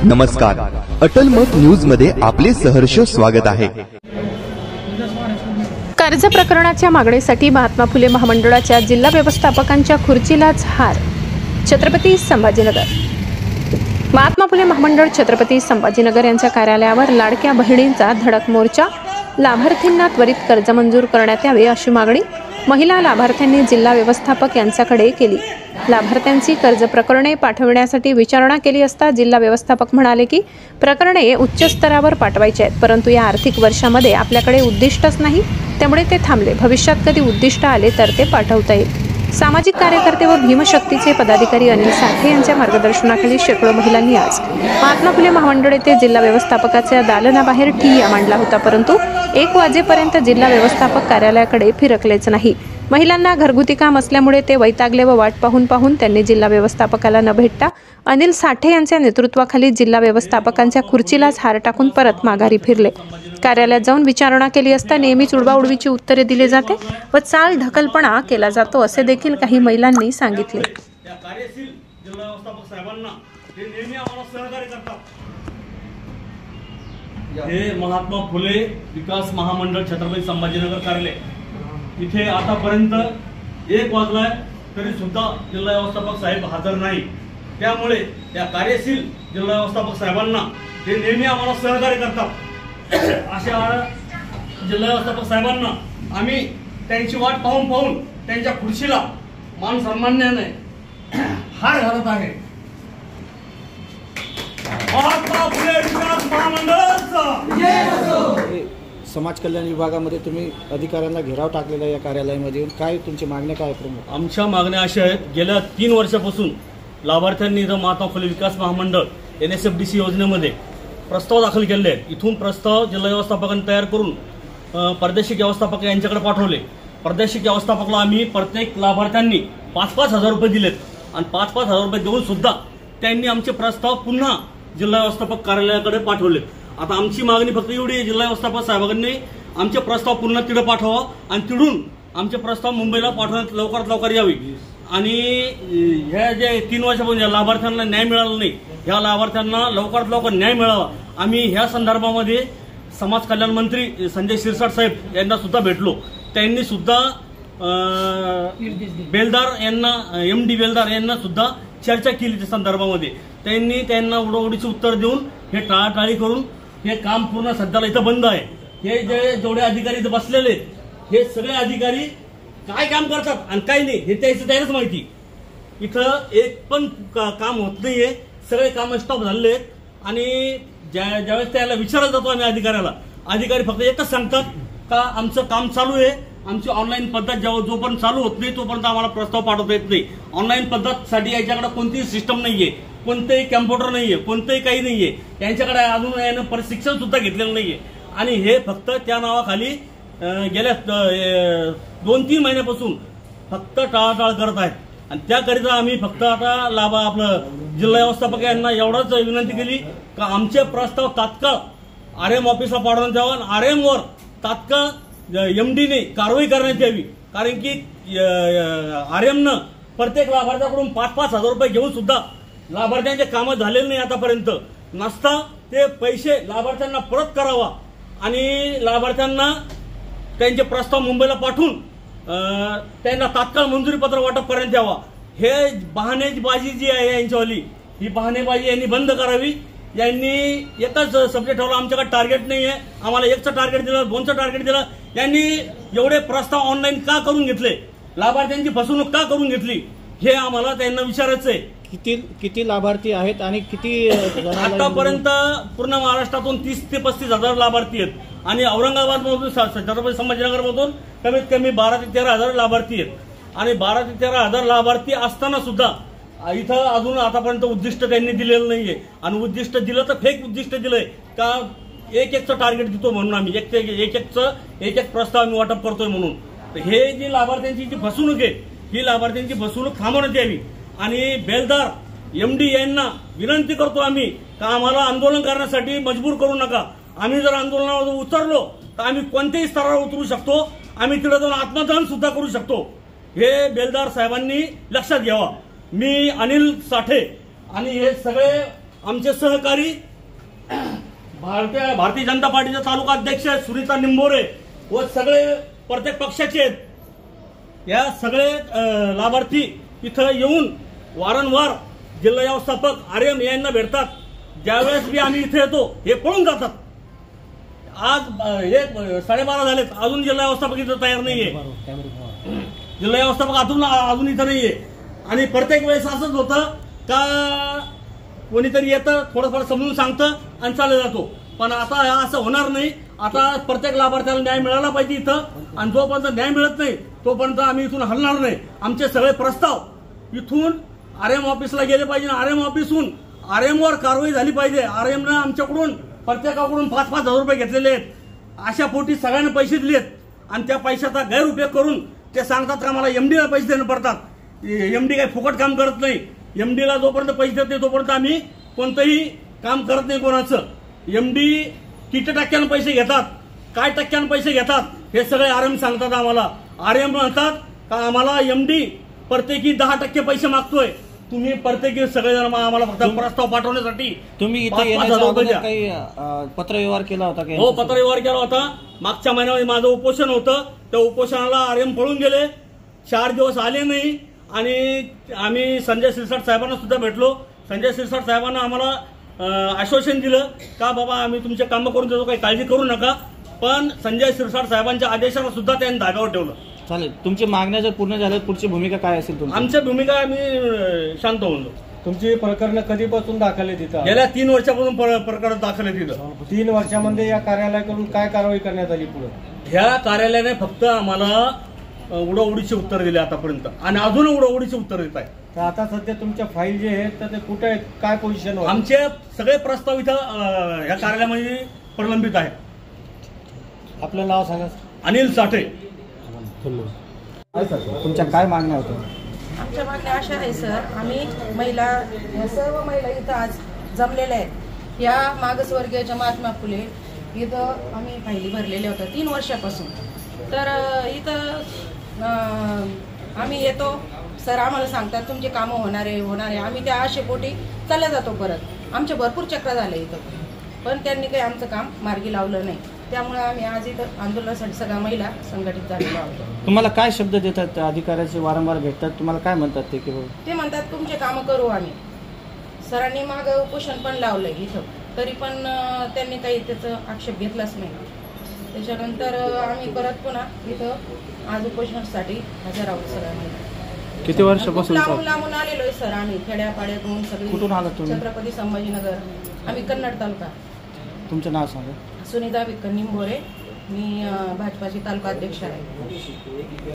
नमस्कार, अटल मत न्यूज मध्ये आपले सहर्ष स्वागत आहे। कर्ज प्रकरणाच्या मागणीसाठी महात्मा फुले महामंडळाच्या जिल्हा व्यवस्थापकांच्या खुर्चीलाच हार। छत्रपती संभाजीनगर। महात्मा फुले महामंडळ छत्रपती संभाजीनगर यांच्या कार्यालयावर लाडक्या बहिणींचा धडक मोर्चा। लाभार्थींना त्वरित कर्ज मंजूर करण्यात यावे अशी मागणी महिला लाभार्थ्यांनी जिल्हा व्यवस्थापक यांच्याकडे केली। लाभार्थ्यांची कर्ज प्रकरणे पाठविण्यासाठी विचारणा केली असता जिल्हा व्यवस्थापक म्हणाले की प्रकरणे उच्च स्तरावर पाठवायची आहेत, परंतु या आर्थिक वर्षामध्ये आपल्याकडे उद्दिष्टच नाही, त्यामुळे ते थांबले। भविष्यात कधी उद्दिष्ट आले तर ते पाठवता येईल। सामाजिक कार्यकर्ते व भीमशक्तीचे पदाधिकारी अनिल साठे यांच्या मार्गदर्शनाखाली शेकडो महिलांनी आज महात्मा फुले महामंडळ येथे जिल्हा व्यवस्थापकाच्या दालनाबाहेर ठिय्या मांडला होता, परंतु 1 वाजेपर्यंत जिल्हा व्यवस्थापक कार्यालयाकडे फिरकलेच नाही। महिलांना घरगुती काम असल्यामुळे ते वैतागले व वाट पाहून त्यांनी जिल्हा व्यवस्थापकाला न भेटता अनिल साठे यांच्या नेतृत्वाखाली जिल्हा व्यवस्थापकांच्या खुर्चीलाच हार टाकून परत माघारी फिरले। कार्यालयात जाऊन विचारणा केली असता नेहमीच उडवाउडवीची उत्तरे दिली जाते व चाल ढकलपणा केला जातो असे देखील काही महिलांनी सांगितले। हे महात्मा फुले विकास महामंडळ छत्रपती संभाजीनगर कार्यालय इथे आतापर्यंत 1 वाजलाय तरी सुद्धा जिल्हा व्यवस्थापक साहेब हजर नाही। त्यामुळे या कार्यशील जिल्हा व्यवस्थापक साहेबांना ते नेहमी आम्हाला सहकार्य करतात अशा जिल्हा व्यवस्थापक साहेबांना आम्ही त्यांची वाट पाहून त्यांच्या खुर्चीला मान सन्मानाने हार घालत आहे। महात्मा फुले विकास महामंडळाचा समाज कल्याण विभागामध्ये तुम्ही अधिकाऱ्यांना घेराव टाकलेला या कार्यालयामध्ये, काय तुमची मागण्या काय प्रमुख? आमच्या मागण्या अशा आहेत, गेल्या 3 वर्षापासून लाभार्थ्यांनी महात्मा फुले विकास महामंडळ NSFDC योजनेमध्ये प्रस्ताव दाखल केले आहेत। इथून प्रस्ताव जिल्हा व्यवस्थापकांनी तयार करून प्रादेशिक व्यवस्थापक यांच्याकडे पाठवले। प्रादेशिक व्यवस्थापकाला आम्ही प्रत्येक लाभार्थ्यांनी 5-5 हजार रुपये दिलेत आणि 5-5 हजार रुपये देऊन सुद्धा त्यांनी आमचे प्रस्ताव पुन्हा जिल्हा व्यवस्थापक कार्यालयाकडे पाठवले। आता आमची मागणी फक्त एवढी आहे, जिल्हा व्यवस्थापक साहेबांनी आमचे प्रस्ताव पुन्हा तिथे पाठवा आणि तिथून आमचे प्रस्ताव मुंबईला पाठवण्यात लवकरात लवकर यावी आणि ह्या जे 3 वर्षापासून या लाभार्थ्यांना न्याय मिळाला नाही, ह्या लाभार्थ्यांना लवकरात लवकर न्याय मिळावा। आम्ही ह्या संदर्भामध्ये समाज कल्याण मंत्री संजय शिरसाट साहेब यांना सुद्धा भेटलो। त्यांनी सुद्धा बेलदार यांना MD बेलदार यांना सुद्धा चर्चा केली त्या संदर्भामध्ये। त्यांनी त्यांना उडवडीचे उत्तर देऊन हे टाळाटाळी करून हे काम पूर्ण सध्याला इथं बंद आहे। हे जेवढे अधिकारी इथं बसलेले हे सगळे अधिकारी काय काम करतात आणि काय नाही हे त्यालाच माहिती। इथं एक पण काम होत नाहीये, सगळे काम स्टॉप झालेले आहेत आणि ज्यावेळेस त्याला विचारलं जातो आम्ही अधिकाऱ्याला, अधिकारी फक्त एकच सांगतात का आमचं काम चालू आहे, आमची ऑनलाईन पद्धत जोपर्यंत चालू होत नाही तोपर्यंत आम्हाला प्रस्ताव पाठवता येत नाही। ऑनलाईन पद्धतसाठी याच्याकडे कोणतीही सिस्टम नाहीये, कोणतेही कॅम्प्युटर नाहीये, कोणतेही काही नाहीये, यांच्याकडे अजून यानं प्रशिक्षण सुद्धा घेतलेलं नाहीये आणि हे फक्त त्या नावाखाली गेल्या 2-3 महिन्यापासून फक्त टाळाटाळ करत आहेत आणि त्याकरिता आम्ही फक्त आता आपलं जिल्हा व्यवस्थापक यांना एवढाच विनंती केली का आमचे प्रस्ताव तात्काळ RM ऑफिसला पाठवण्यात यावा आणि RM वर तात्काळ MD ने कारवाई करण्यात यावी, कारण की RM न प्रत्येक लाभार्थ्याकडून 5-5 हजार रुपये घेऊन सुद्धा लाभार्थ्यांचे कामं झालेले नाही आतापर्यंत नसता ते पैसे लाभार्थ्यांना परत करावा आणि लाभार्थ्यांना त्यांचे प्रस्ताव मुंबईला पाठवून त्यांना तात्काळ मंजुरी पत्र वाटप करण्यात यावा। हे बहाणेबाजी जी आहे यांच्यावाली, ही बहाणेबाजी यांनी बंद करावी। यांनी एकच सब्जेक्ट ठेवला, आमच्याकडे टार्गेट नाही आहे, आम्हाला 1चं टार्गेट दिलं, 2चं टार्गेट दिलं। यांनी एवढे प्रस्ताव ऑनलाईन का करून घेतले, लाभार्थ्यांची फसवणूक का करून घेतली, हे आम्हाला त्यांना विचारायचं आहे। किती लाभार्थी आहेत आणि किती आतापर्यंत पूर्ण महाराष्ट्रातून 30 ते 35 हजार लाभार्थी आहेत आणि औरंगाबाद मधून छत्रपती संभाजीनगर मधून कमीत कमी 12 ते 13 हजार लाभार्थी आहेत आणि 12 ते 13 हजार लाभार्थी असताना सुद्धा इथं अजून आतापर्यंत उद्दिष्ट त्यांनी दिलेलं नाहीये आणि उद्दिष्ट दिलं तर फेक उद्दिष्ट दिलंय का 1-1चं टार्गेट देतो म्हणून आम्ही 1-1 प्रस्ताव आम्ही वाटप करतोय म्हणून। हे जी लाभार्थ्यांची जी फसवणूक आहे ही लाभार्थ्यांची फसवणूक थांबवण्यात यावी आणि बेलदार MD यांना विनंती करतो आम्ही का आम्हाला आंदोलन करण्यासाठी मजबूर करू नका। आम्ही जर आंदोलनावर उतरलो तर आम्ही कोणत्याही स्तरावर उतरू शकतो, आम्ही तिथे जाऊन आत्मदहन सुद्धा करू शकतो। हे बेलदार साहेबांनी लक्षात घ्यावा। मी अनिल साठे आणि हे सगळे आमचे सहकारी भारतीय जनता पार्टीचे तालुका अध्यक्ष सुनीता निंबोरे व सगळे प्रत्येक पक्षाचे आहेत या सगळे लाभार्थी इथं येऊन वारंवार जिल्हा व्यवस्थापक आर्यम यांना भेटतात. ज्यावेळेस बी आम्ही इथे येतो हे पळून जातात. आज हे 12:30 झालेत, अजून जिल्हा व्यवस्थापक इथं तयार नाहीये. जिल्हा व्यवस्थापक अजून इथं नाहीये. आणि प्रत्येक वेळेस असंच होतं का कोणीतरी येतं, थोडंफार समजून सांगतं आणि चाललं जातो. पण आता असं होणार नाही. आता प्रत्येक लाभार्थ्याला न्याय मिळाला पाहिजे इथं. आणि जोपर्यंत न्याय मिळत नाही तोपर्यंत आम्ही इथून हलणार नाही. आमचे सगळे प्रस्ताव इथून आरएम ऑफिसला गेले पाहिजे. आरएम ऑफिसहून आरएमवर कारवाई झाली पाहिजे. आरएमनं आमच्याकडून प्रत्येकाकडून 5,000 रुपये घेतलेले आहेत. अशा पोटी सगळ्यांना पैसे दिलेत आणि त्या पैशाचा गैरउपयोग करून ते सांगतात का मला एमडीला पैसे देणं पडतात. एमडी काही फुकट काम करत नाही. एमडीला जोपर्यंत पैसे देत नाही तोपर्यंत आम्ही कोणतंही काम करत नाही कोणाचं. एमडी किती टक्क्यानं पैसे घेतात, काय टक्क्यानं पैसे घेतात हे सगळे आरएम सांगतात आम्हाला. आरएम म्हणतात का आम्हाला एमडी प्रत्येकी 10% पैसे मागतोय. तुम्ही प्रत्येकी सगळेजण आम्हाला फक्त प्रस्ताव पाठवण्यासाठी तुम्ही इथे 5,000 येण्याच्या रुपये अगोदर द्या. काही पत्रव्यवहार केला होता का? हो, पत्रव्यवहार केला होता. मागच्या महिन्यामध्ये माझं उपोषण होतं. त्या उपोषणाला आरएम पळून गेले. 4 दिवस आले नाही. आणि आम्ही संजय शिरसाट साहेबांना सुद्धा भेटलो. संजय शिरसाट साहेबांना आम्हाला आश्वासन दिलं का बाबा आम्ही तुमचे कामं करून देतो, काही काळजी करू नका. पण संजय शिरसाट साहेबांच्या आदेशाला सुद्धा त्यांनी धाब्यावर ठेवलं. चालेल, तुमची मागण्या जर पूर्ण झाल्या पुढची भूमिका काय असेल तुमची? आमच्या भूमिका आम्ही शांत होऊन जाऊ. तुमची प्रकरणं कधीपासून दाखल आहे तिथं? गेल्या 3 वर्षापासून प्रकरण दाखल आहे तिथं. 3 वर्षामध्ये या कार्यालयाकडून काय कारवाई करण्यात आली पुढे? ह्या कार्यालयाने फक्त आम्हाला उडवडीची उत्तर दिली आतापर्यंत आणि अजून उडवडीची उत्तर देत आहे. तर आता सध्या तुमच्या फाईल जे आहेत तर ते कुठे आहेत, काय पोझिशन? आमचे सगळे प्रस्ताव इथं ह्या कार्यालयामध्ये प्रलंबित आहेत. आपलं नाव सांगा. अनिल साठे. तुमच्या काय मागण्या होत्या? आमच्या मागण्या अशा आहे सर, आम्ही महिला या सर्व महिला इथं आज जमलेल्या आहेत. या मागासवर्गीय महात्मा फुले इथं आम्ही फायली भरलेल्या होत्या 3 वर्षापासून. तर इथं आम्ही येतो, सर आम्हाला सांगतात तुमचे कामं होणार आहे. आम्ही त्या आशेपोटी चालल्या जातो. परत आमचे भरपूर चक्र झाले इथं, पण त्यांनी काही आमचं काम मार्गी लावलं नाही. त्यामुळे आम्ही आज इथं आंदोलनासाठी सगळ्या महिला संघटित झालेलो आहोत. तुम्हाला काय शब्द देतात अधिकाऱ्याचे? वारंवार भेटतात, तुम्हाला काय म्हणतात ते? की ते म्हणतात तुमचे कामं करू आम्ही. सरांनी मागं उपोषण पण लावलंय इथं, तरी पण त्यांनी काही त्याचं आक्षेप घेतलाच नाही. त्याच्यानंतर आम्ही परत पुन्हा इथं आज उपोषणासाठी हजर आहोत. सगळ्यांनी किती वर्षापासून? लांबून आलेलो आहे सर आम्ही, खेड्यापाड्यातून सगळी. कुठून आलात तुम्ही? छत्रपती संभाजीनगर. आम्ही कन्नड तालुका. तुमचं नाव सांगा. सुनीता विक्कर निंबोरे. मी भाजपाची तालुका अध्यक्ष आहे.